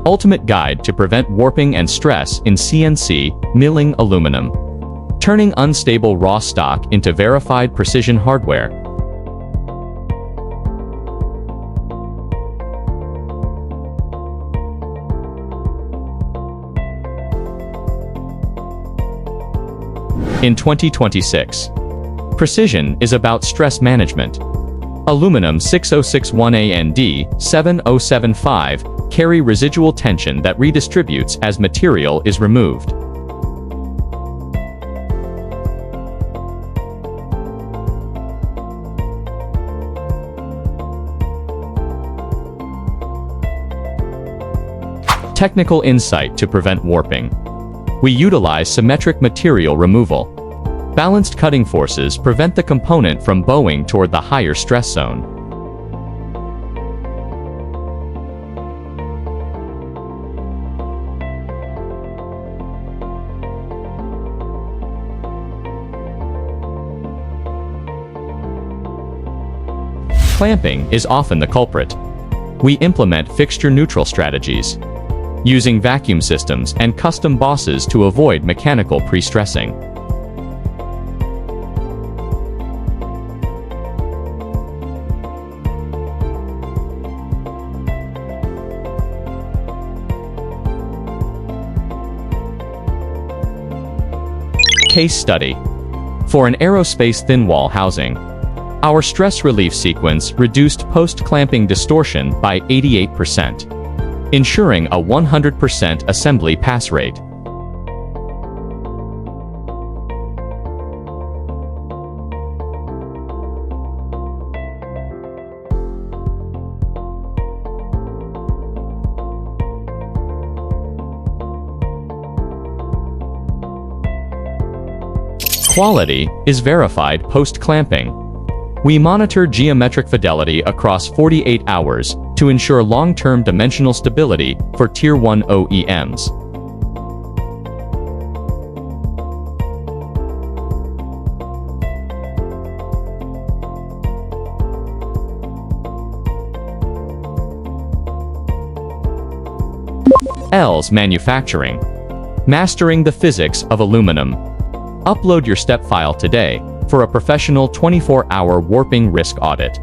Ultimate guide to prevent warping and stress in CNC milling aluminum. Turning unstable raw stock into verified precision hardware. In 2026, precision is about stress management. Aluminum 6061A and D 7075 carry residual tension that redistributes as material is removed. Technical insight to prevent warping. We utilize symmetric material removal. Balanced cutting forces prevent the component from bowing toward the higher stress zone. Clamping is often the culprit. We implement fixture-neutral strategies, using vacuum systems and custom bosses to avoid mechanical pre-stressing. Case study. For an aerospace thin wall housing, our stress relief sequence reduced post-clamping distortion by 88%, ensuring a 100% assembly pass rate. Quality is verified post-clamping. We monitor geometric fidelity across 48 hours to ensure long-term dimensional stability for Tier 1 OEMs. ELS Manufacturing. Mastering the physics of aluminum. Upload your step file today for a professional 24-hour warping risk audit.